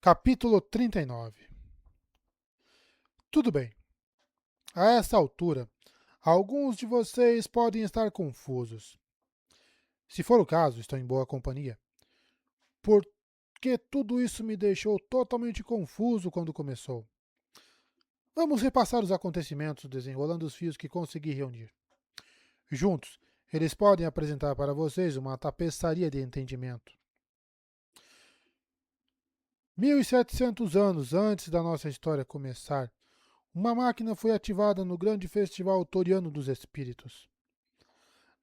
Capítulo 39. Tudo bem. A essa altura, alguns de vocês podem estar confusos. Se for o caso, estou em boa companhia. Porque tudo isso me deixou totalmente confuso quando começou. Vamos repassar os acontecimentos desenrolando os fios que consegui reunir. Juntos, eles podem apresentar para vocês uma tapeçaria de entendimento. 1700 anos antes da nossa história começar, uma máquina foi ativada no grande festival toriano dos espíritos.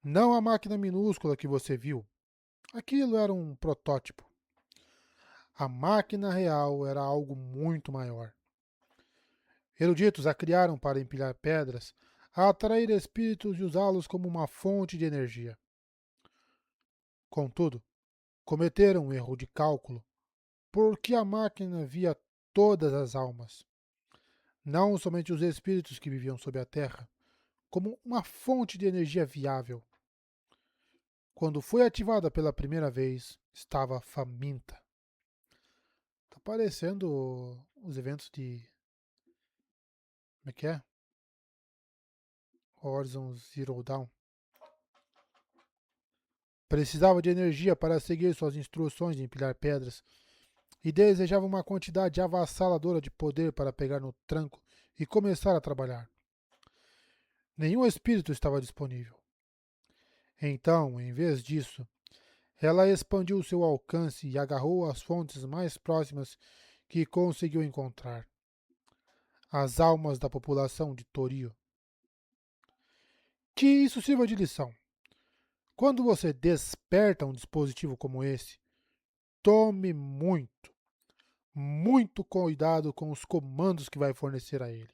Não a máquina minúscula que você viu. Aquilo era um protótipo. A máquina real era algo muito maior. Eruditos a criaram para empilhar pedras, a atrair espíritos e usá-los como uma fonte de energia. Contudo, cometeram um erro de cálculo, porque a máquina via todas as almas, não somente os espíritos que viviam sob a terra, como uma fonte de energia viável. Quando foi ativada pela primeira vez, estava faminta. Tá parecendo os eventos de. Como é que é? Horizon Zero Dawn. Precisava de energia para seguir suas instruções de empilhar pedras e desejava uma quantidade avassaladora de poder para pegar no tranco e começar a trabalhar. Nenhum espírito estava disponível. Então, em vez disso, ela expandiu seu alcance e agarrou as fontes mais próximas que conseguiu encontrar. As almas da população de Torio. Que isso sirva de lição. Quando você desperta um dispositivo como esse, tome muito cuidado com os comandos que vai fornecer a ele.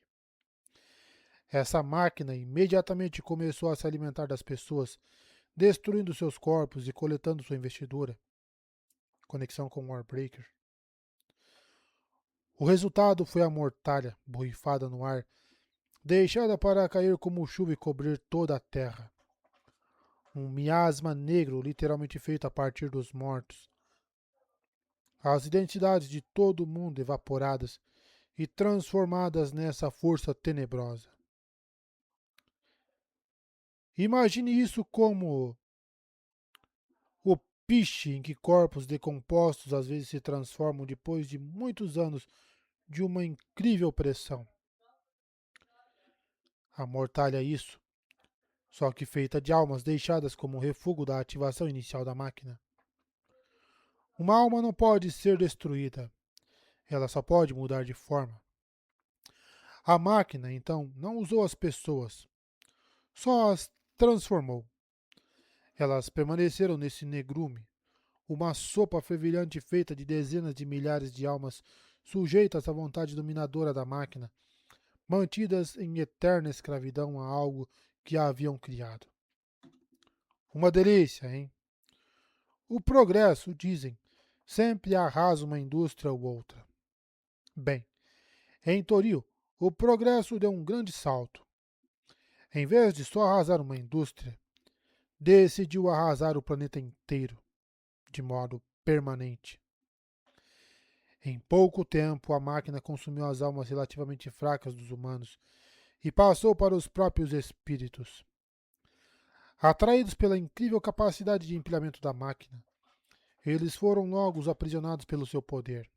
Essa máquina imediatamente começou a se alimentar das pessoas, destruindo seus corpos e coletando sua investidura. Conexão com Warbreaker. O resultado foi a mortalha, borrifada no ar, deixada para cair como chuva e cobrir toda a terra. Um miasma negro literalmente feito a partir dos mortos. As identidades de todo mundo evaporadas e transformadas nessa força tenebrosa. Imagine isso como o piche em que corpos decompostos às vezes se transformam depois de muitos anos de uma incrível pressão. A mortalha é isso, só que feita de almas deixadas como refúgio da ativação inicial da máquina. Uma alma não pode ser destruída, ela só pode mudar de forma. A máquina, então, não usou as pessoas, só as transformou. Elas permaneceram nesse negrume, uma sopa fervilhante feita de dezenas de milhares de almas sujeitas à vontade dominadora da máquina, mantidas em eterna escravidão a algo que a haviam criado. Uma delícia, hein? O progresso, dizem, sempre arrasa uma indústria ou outra. Bem, em Toril, o progresso deu um grande salto. Em vez de só arrasar uma indústria, decidiu arrasar o planeta inteiro, de modo permanente. Em pouco tempo, a máquina consumiu as almas relativamente fracas dos humanos e passou para os próprios espíritos. Atraídos pela incrível capacidade de empilhamento da máquina, eles foram logo aprisionados pelo seu poder.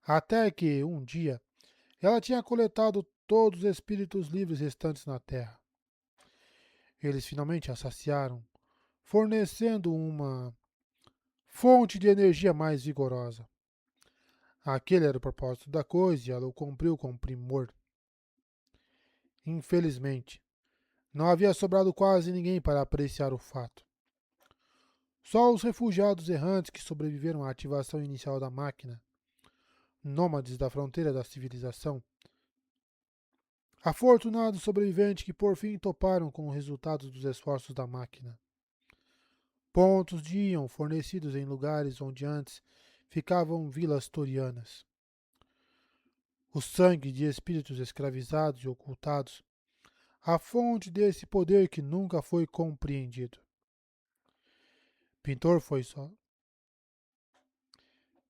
Até que, um dia, ela tinha coletado todos os espíritos livres restantes na Terra. Eles finalmente a saciaram, fornecendo uma fonte de energia mais vigorosa. Aquele era o propósito da coisa e ela o cumpriu com primor. Infelizmente, não havia sobrado quase ninguém para apreciar o fato. Só os refugiados errantes que sobreviveram à ativação inicial da máquina, nômades da fronteira da civilização, afortunados sobreviventes que por fim toparam com os resultados dos esforços da máquina. Pontos de íon fornecidos em lugares onde antes ficavam vilas torianas. O sangue de espíritos escravizados e ocultados, a fonte desse poder que nunca foi compreendido. Pintor foi só.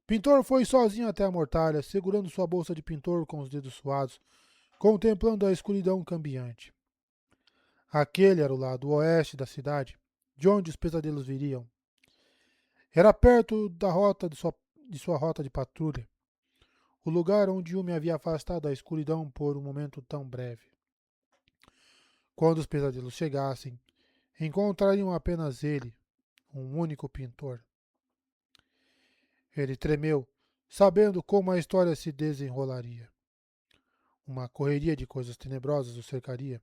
Pintor foi sozinho até a mortalha, segurando sua bolsa de pintor com os dedos suados, contemplando a escuridão cambiante. Aquele era o lado oeste da cidade, de onde os pesadelos viriam. Era perto da rota de sua rota de patrulha, o lugar onde Yumi havia afastado a escuridão por um momento tão breve. Quando os pesadelos chegassem, encontrariam apenas ele, um único pintor. Ele tremeu, sabendo como a história se desenrolaria. Uma correria de coisas tenebrosas o cercaria.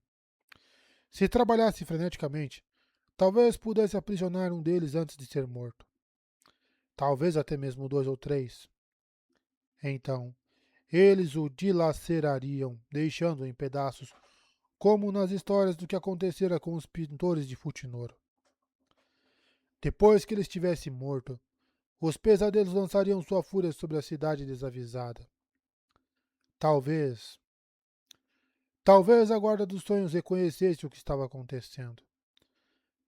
Se trabalhasse freneticamente, talvez pudesse aprisionar um deles antes de ser morto. Talvez até mesmo 2 ou 3. Então, eles o dilacerariam, deixando-o em pedaços, como nas histórias do que acontecera com os pintores de Futinoro. Depois que ele estivesse morto, os pesadelos lançariam sua fúria sobre a cidade desavisada. Talvez, talvez a guarda dos sonhos reconhecesse o que estava acontecendo.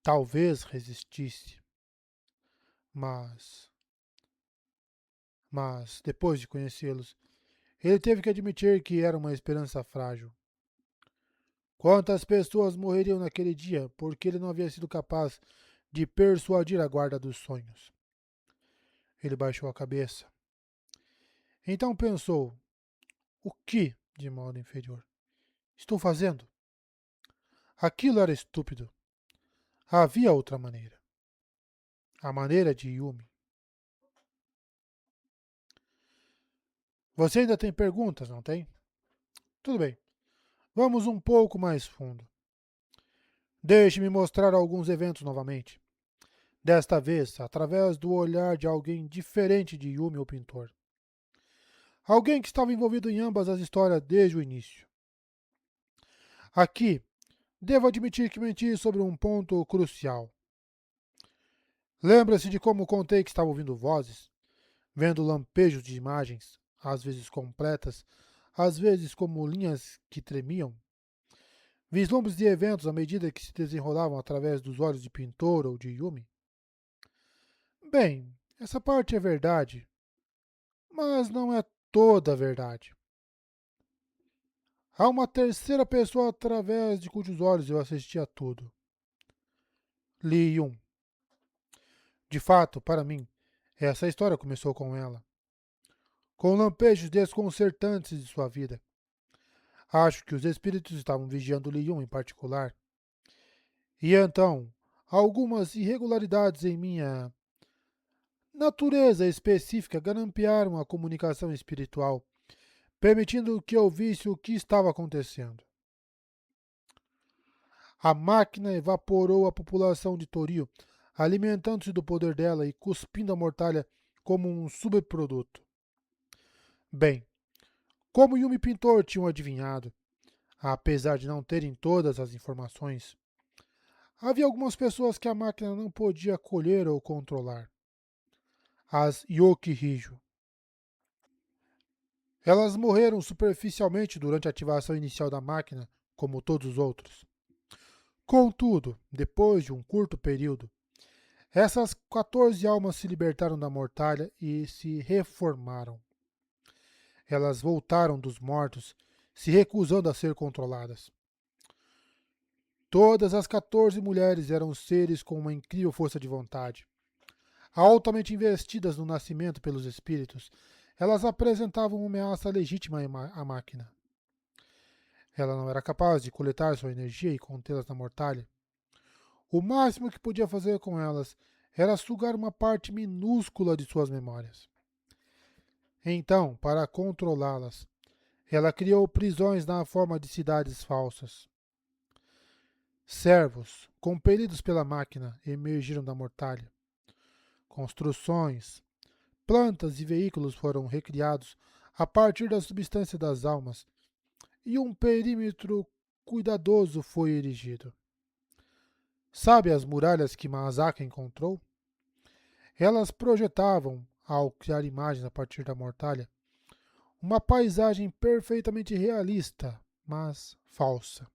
Talvez resistisse. Mas, depois de conhecê-los, ele teve que admitir que era uma esperança frágil. Quantas pessoas morreriam naquele dia porque ele não havia sido capaz de persuadir a guarda dos sonhos? Ele baixou a cabeça. Então pensou: o que, de modo inferior, estou fazendo? Aquilo era estúpido. Havia outra maneira. A maneira de Yumi. Você ainda tem perguntas, não tem? Tudo bem. Vamos um pouco mais fundo. Deixe-me mostrar alguns eventos novamente. Desta vez, através do olhar de alguém diferente de Yumi, o pintor. Alguém que estava envolvido em ambas as histórias desde o início. Aqui, devo admitir que menti sobre um ponto crucial. Lembra-se de como contei que estava ouvindo vozes, vendo lampejos de imagens, às vezes completas, às vezes como linhas que tremiam? Vislumbres de eventos à medida que se desenrolavam através dos olhos de pintor ou de Yumi? Bem, essa parte é verdade, mas não é toda a verdade. Há uma terceira pessoa através de cujos olhos eu assisti a tudo. Lee Yun. De fato, para mim, essa história começou com ela. Com lampejos desconcertantes de sua vida. Acho que os espíritos estavam vigiando Lee Yun em particular. E então, algumas irregularidades em minha natureza específica garampearam a comunicação espiritual, permitindo que eu visse o que estava acontecendo. A máquina evaporou a população de Torio, alimentando-se do poder dela e cuspindo a mortalha como um subproduto. Bem, como Yumi Pintor tinham adivinhado, apesar de não terem todas as informações, havia algumas pessoas que a máquina não podia colher ou controlar. As Yoki-Hijo. Elas morreram superficialmente durante a ativação inicial da máquina, como todos os outros. Contudo, depois de um curto período, essas 14 almas se libertaram da mortalha e se reformaram. Elas voltaram dos mortos, se recusando a ser controladas. Todas as 14 mulheres eram seres com uma incrível força de vontade. Altamente investidas no nascimento pelos espíritos, elas apresentavam uma ameaça legítima à máquina. Ela não era capaz de coletar sua energia e contê-las na mortalha. O máximo que podia fazer com elas era sugar uma parte minúscula de suas memórias. Então, para controlá-las, ela criou prisões na forma de cidades falsas. Servos, compelidos pela máquina, emergiram da mortalha. Construções, plantas e veículos foram recriados a partir da substância das almas, e um perímetro cuidadoso foi erigido. Sabe as muralhas que Maazaka encontrou? Elas projetavam, ao criar imagens a partir da mortalha, uma paisagem perfeitamente realista, mas falsa.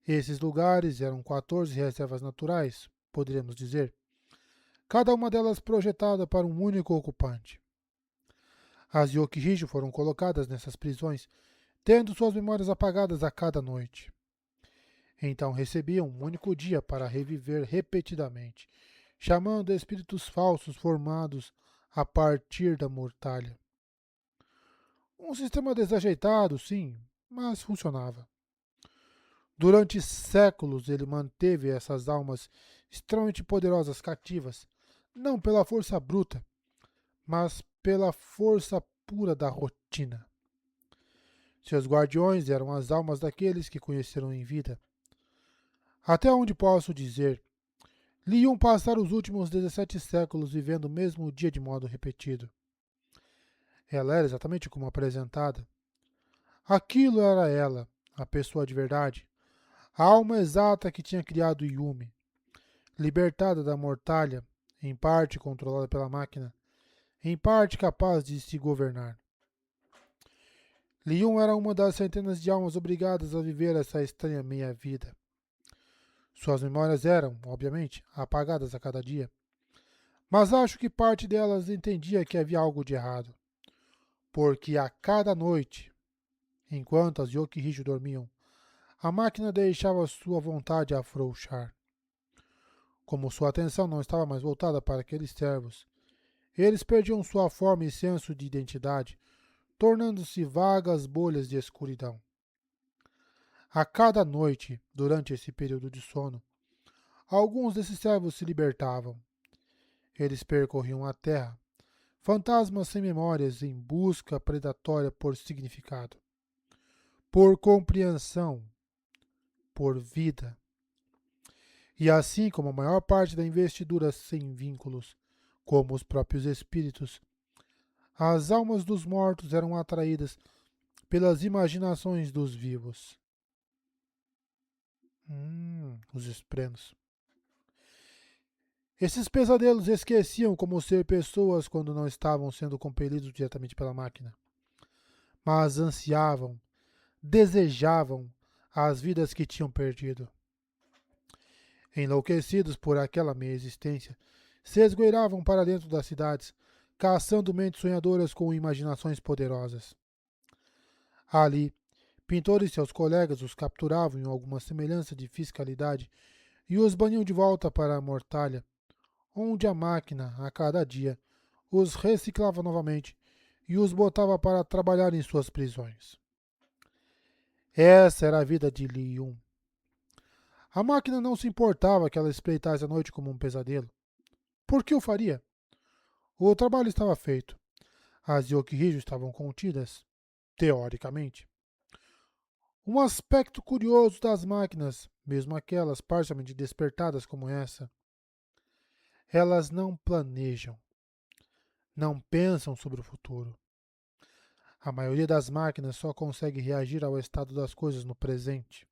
Esses lugares eram 14 reservas naturais, poderíamos dizer, cada uma delas projetada para um único ocupante. As Yokihiju foram colocadas nessas prisões, tendo suas memórias apagadas a cada noite. Então recebiam um único dia para reviver repetidamente, chamando espíritos falsos formados a partir da mortalha. Um sistema desajeitado, sim, mas funcionava. Durante séculos ele manteve essas almas extremamente poderosas cativas, não pela força bruta, mas pela força pura da rotina. Seus guardiões eram as almas daqueles que conheceram em vida. Até onde posso dizer, Liyun passara os últimos 17 séculos vivendo o mesmo dia de modo repetido. Ela era exatamente como apresentada. Aquilo era ela, a pessoa de verdade, a alma exata que tinha criado Yumi, libertada da mortalha, em parte controlada pela máquina, em parte capaz de se governar. Liyun era uma das centenas de almas obrigadas a viver essa estranha meia-vida. Suas memórias eram, obviamente, apagadas a cada dia, mas acho que parte delas entendia que havia algo de errado, porque a cada noite, enquanto as Yokihiju dormiam, a máquina deixava sua vontade afrouxar. Como sua atenção não estava mais voltada para aqueles servos, eles perdiam sua forma e senso de identidade, tornando-se vagas bolhas de escuridão. A cada noite, durante esse período de sono, alguns desses servos se libertavam. Eles percorriam a terra, fantasmas sem memórias em busca predatória por significado, por compreensão, por vida. E assim como a maior parte da investidura sem vínculos, como os próprios espíritos, as almas dos mortos eram atraídas pelas imaginações dos vivos. Os esprenos. Esses pesadelos esqueciam como ser pessoas quando não estavam sendo compelidos diretamente pela máquina, mas ansiavam, desejavam as vidas que tinham perdido. Enlouquecidos por aquela meia existência, se esgueiravam para dentro das cidades, caçando mentes sonhadoras com imaginações poderosas. Ali, Pintor e seus colegas os capturavam em alguma semelhança de fiscalidade e os baniam de volta para a mortalha, onde a máquina, a cada dia, os reciclava novamente e os botava para trabalhar em suas prisões. Essa era a vida de Li Yun. A máquina não se importava que ela espreitasse a noite como um pesadelo. Por que o faria? O trabalho estava feito. As Yokihiju estavam contidas, teoricamente. Um aspecto curioso das máquinas, mesmo aquelas parcialmente despertadas como essa, elas não planejam, não pensam sobre o futuro. A maioria das máquinas só consegue reagir ao estado das coisas no presente.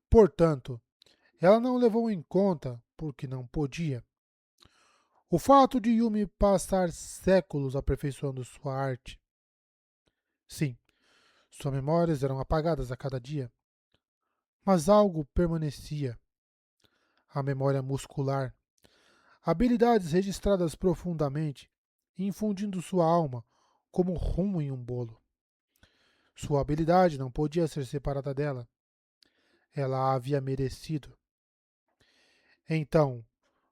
Portanto, ela não levou em conta, porque não podia, o fato de Yumi passar séculos aperfeiçoando sua arte. Sim, suas memórias eram apagadas a cada dia, mas algo permanecia. A memória muscular, habilidades registradas profundamente, infundindo sua alma como rum em um bolo. Sua habilidade não podia ser separada dela. Ela a havia merecido. Então,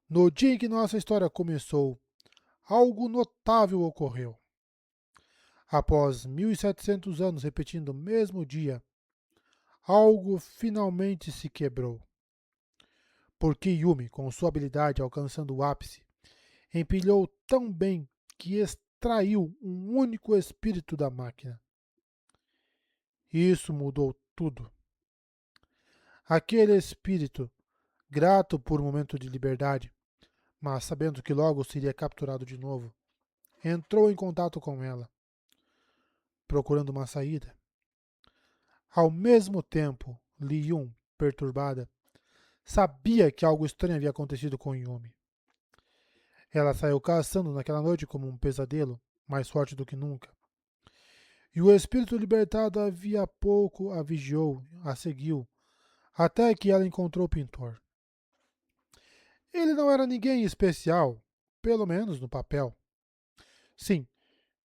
no dia em que nossa história começou, algo notável ocorreu. Após 1700 anos repetindo o mesmo dia, algo finalmente se quebrou. Porque Yumi, com sua habilidade alcançando o ápice, empilhou tão bem que extraiu um único espírito da máquina. Isso mudou tudo. Aquele espírito, grato por um momento de liberdade, mas sabendo que logo seria capturado de novo, entrou em contato com ela, procurando uma saída. Ao mesmo tempo, Li Yun, perturbada, sabia que algo estranho havia acontecido com Yumi. Ela saiu caçando naquela noite como um pesadelo, mais forte do que nunca. E o espírito libertado havia pouco a vigiou, a seguiu, até que ela encontrou o pintor. Ele não era ninguém especial, pelo menos no papel. Sim,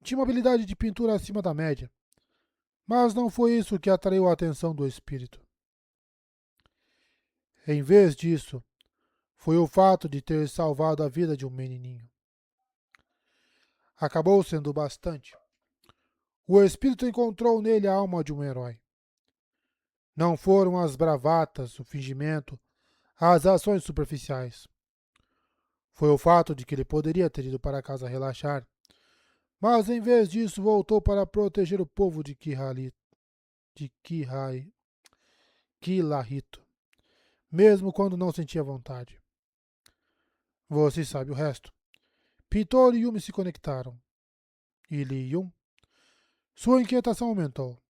tinha uma habilidade de pintura acima da média, mas não foi isso que atraiu a atenção do espírito. Em vez disso, foi o fato de ter salvado a vida de um menininho. Acabou sendo bastante. O espírito encontrou nele a alma de um herói. Não foram as bravatas, o fingimento, as ações superficiais. Foi o fato de que ele poderia ter ido para casa relaxar, mas em vez disso voltou para proteger o povo de Kilarito, mesmo quando não sentia vontade. Você sabe o resto. Pitor e Yumi se conectaram. E Li Yun? Sua inquietação aumentou.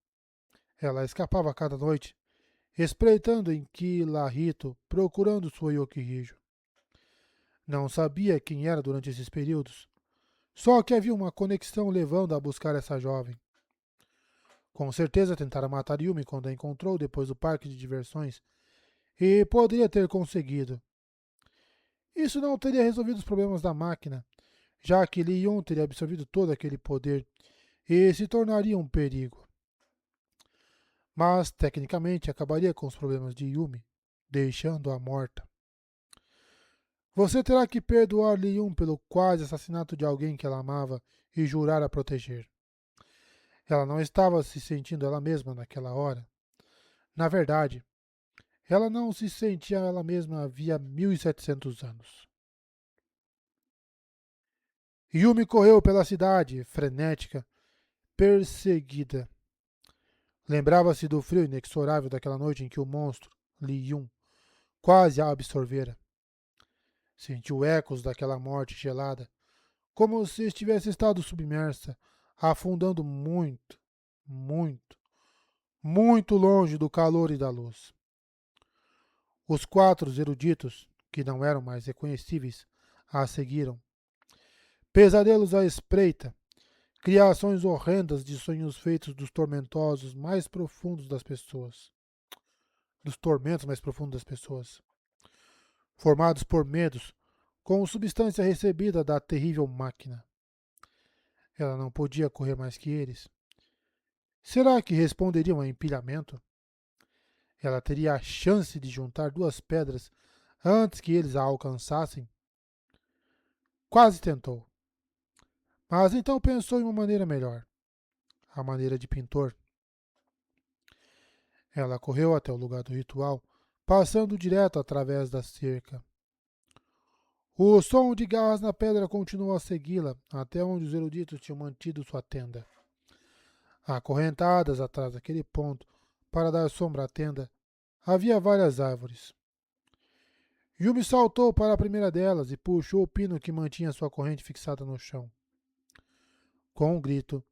Ela escapava cada noite, espreitando em Kilarito, procurando sua Yokihijo. Não sabia quem era durante esses períodos, só que havia uma conexão levando a buscar essa jovem. Com certeza tentara matar Yumi quando a encontrou depois do parque de diversões, e poderia ter conseguido. Isso não teria resolvido os problemas da máquina, já que Li Yun teria absorvido todo aquele poder e se tornaria um perigo. Mas, tecnicamente, acabaria com os problemas de Yumi, deixando-a morta. Você terá que perdoar Li Yun pelo quase assassinato de alguém que ela amava e jurar a proteger. Ela não estava se sentindo ela mesma naquela hora. Na verdade, ela não se sentia ela mesma havia 1700 anos. Yumi correu pela cidade, frenética, perseguida. Lembrava-se do frio inexorável daquela noite em que o monstro, Li Yun, quase a absorvera. Sentiu ecos daquela morte gelada, como se estivesse estado submersa, afundando muito, muito, muito longe do calor e da luz. Os quatro eruditos, que não eram mais reconhecíveis, a seguiram. Pesadelos à espreita, criações horrendas de sonhos feitos dos tormentosos mais profundos das pessoas. Dos tormentos mais profundos das pessoas. Formados por medos, com substância recebida da terrível máquina. Ela não podia correr mais que eles. Será que responderiam a empilhamento? Ela teria a chance de juntar duas pedras antes que eles a alcançassem? Quase tentou. Mas então pensou em uma maneira melhor. A maneira de pintor. Ela correu até o lugar do ritual, passando direto através da cerca. O som de garras na pedra continuou a segui-la, até onde os eruditos tinham mantido sua tenda. Acorrentadas atrás daquele ponto, para dar sombra à tenda, havia várias árvores. Yumi saltou para a primeira delas e puxou o pino que mantinha sua corrente fixada no chão. Com um grito,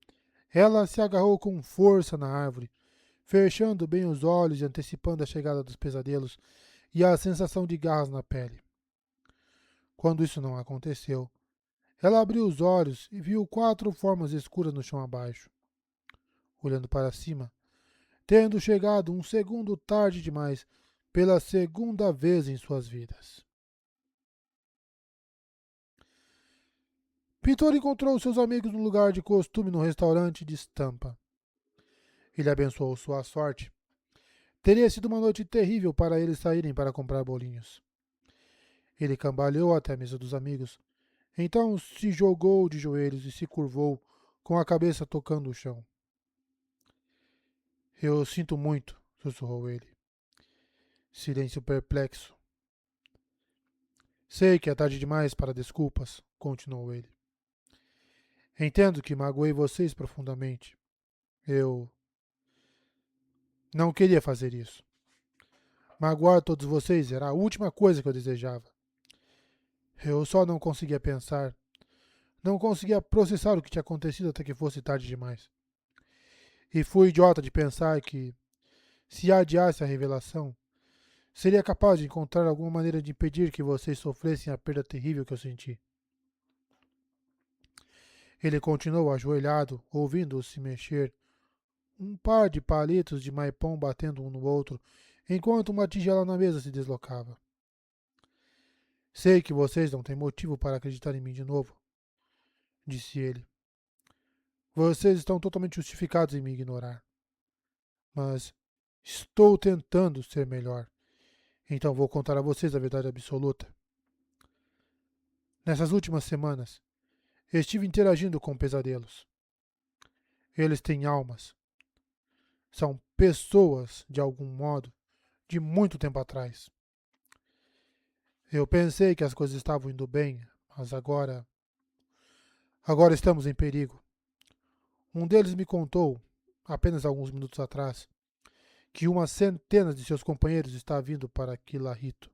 ela se agarrou com força na árvore, fechando bem os olhos e antecipando a chegada dos pesadelos e a sensação de garras na pele. Quando isso não aconteceu, ela abriu os olhos e viu quatro formas escuras no chão abaixo. Olhando para cima, tendo chegado um segundo tarde demais pela segunda vez em suas vidas. Pintor encontrou seus amigos no lugar de costume no restaurante de estampa. Ele abençoou sua sorte. Teria sido uma noite terrível para eles saírem para comprar bolinhos. Ele cambaleou até a mesa dos amigos. Então se jogou de joelhos e se curvou, com a cabeça tocando o chão. Eu sinto muito, sussurrou ele. Silêncio perplexo. Sei que é tarde demais para desculpas, continuou ele. Entendo que magoei vocês profundamente. Eu não queria fazer isso. Magoar todos vocês era a última coisa que eu desejava. Eu só não conseguia pensar. Não conseguia processar o que tinha acontecido até que fosse tarde demais. E fui idiota de pensar que, se adiasse a revelação, seria capaz de encontrar alguma maneira de impedir que vocês sofressem a perda terrível que eu senti. Ele continuou ajoelhado, ouvindo-os se mexer, um par de palitos de maipão batendo um no outro, enquanto uma tigela na mesa se deslocava. Sei que vocês não têm motivo para acreditar em mim de novo, disse ele. Vocês estão totalmente justificados em me ignorar. Mas estou tentando ser melhor. Então vou contar a vocês a verdade absoluta. Nessas últimas semanas, estive interagindo com pesadelos. Eles têm almas. São pessoas, de algum modo, de muito tempo atrás. Eu pensei que as coisas estavam indo bem, mas agora estamos em perigo. Um deles me contou, apenas alguns minutos atrás, que umas centenas de seus companheiros está vindo para Kilarito,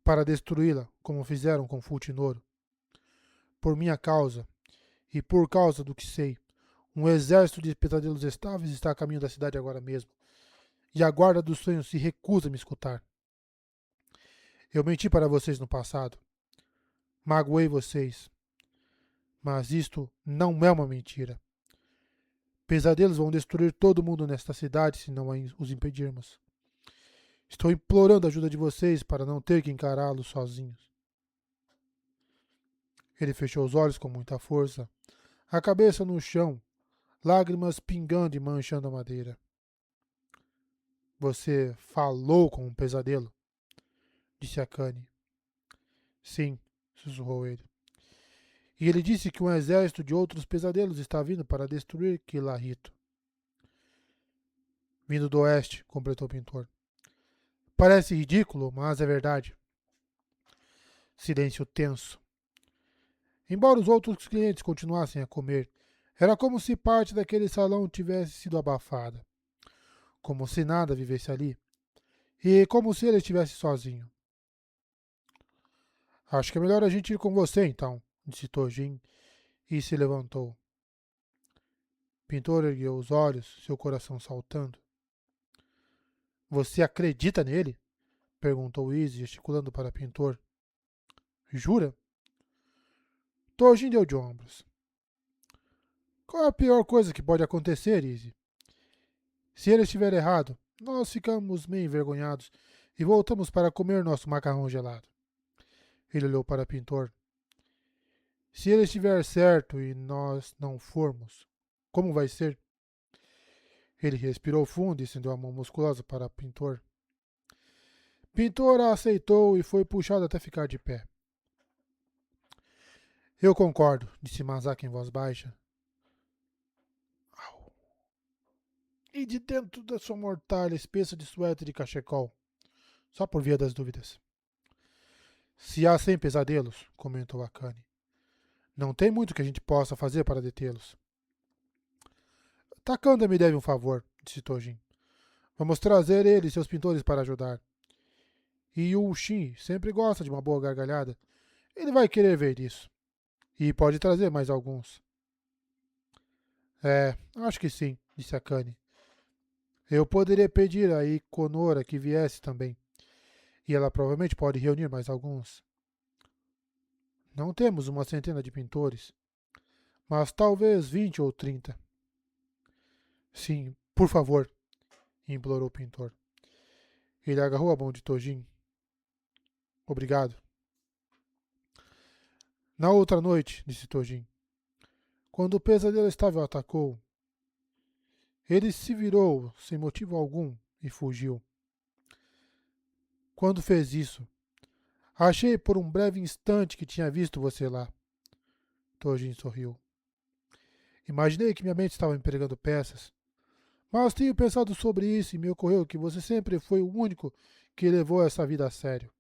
para destruí-la, como fizeram com Fultinoro. Por minha causa, e por causa do que sei, um exército de pesadelos estáveis está a caminho da cidade agora mesmo, e a guarda dos sonhos se recusa a me escutar. Eu menti para vocês no passado. Magoei vocês. Mas isto não é uma mentira. Pesadelos vão destruir todo mundo nesta cidade se não os impedirmos. Estou implorando a ajuda de vocês para não ter que encará-los sozinhos. Ele fechou os olhos com muita força, a cabeça no chão, lágrimas pingando e manchando a madeira. Você falou com um pesadelo? Disse Akane. Sim, sussurrou ele. E ele disse que um exército de outros pesadelos está vindo para destruir Kilarito. Vindo do oeste, completou o pintor. Parece ridículo, mas é verdade. Silêncio tenso. Embora os outros clientes continuassem a comer, era como se parte daquele salão tivesse sido abafada. Como se nada vivesse ali. E como se ele estivesse sozinho. Acho que é melhor a gente ir com você, então, disse Tojin, e se levantou. Pintor ergueu os olhos, seu coração saltando. Você acredita nele? Perguntou Izzy, gesticulando para Pintor. Jura? Tojin deu de ombros. Qual é a pior coisa que pode acontecer, Izzy? Se ele estiver errado, nós ficamos meio envergonhados e voltamos para comer nosso macarrão gelado. Ele olhou para Pintor. Se ele estiver certo e nós não formos, como vai ser? Ele respirou fundo e estendeu a mão musculosa para Pintor. Pintor a aceitou e foi puxado até ficar de pé. Eu concordo, disse Masaki em voz baixa. E de dentro da sua mortalha espessa de suéter de cachecol, só por via das dúvidas. Se há 100 pesadelos, comentou Akane, não tem muito que a gente possa fazer para detê-los. Takanda me deve um favor, disse Tojin. Vamos trazer ele e seus pintores para ajudar. E o Shin sempre gosta de uma boa gargalhada. Ele vai querer ver isso. E pode trazer mais alguns. Acho que sim, disse Akane. Eu poderia pedir a Ikonora que viesse também. E ela provavelmente pode reunir mais alguns. Não temos uma centena de pintores, mas talvez 20 ou 30. Sim, por favor, implorou o pintor. Ele agarrou a mão de Tojin. Obrigado. Na outra noite, disse Tojin, quando o pesadelo estável atacou, ele se virou sem motivo algum e fugiu. Quando fez isso, achei por um breve instante que tinha visto você lá. Tojin sorriu. Imaginei que minha mente estava me pregando peças, mas tenho pensado sobre isso e me ocorreu que você sempre foi o único que levou essa vida a sério.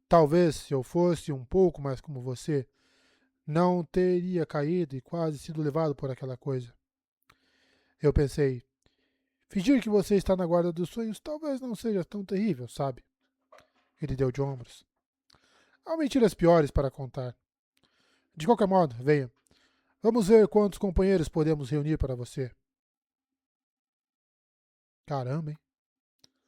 Talvez, se eu fosse um pouco mais como você, não teria caído e quase sido levado por aquela coisa. Eu pensei, fingir que você está na guarda dos sonhos talvez não seja tão terrível, sabe? Ele deu de ombros. Há mentiras piores para contar. De qualquer modo, venha. Vamos ver quantos companheiros podemos reunir para você. Caramba, hein?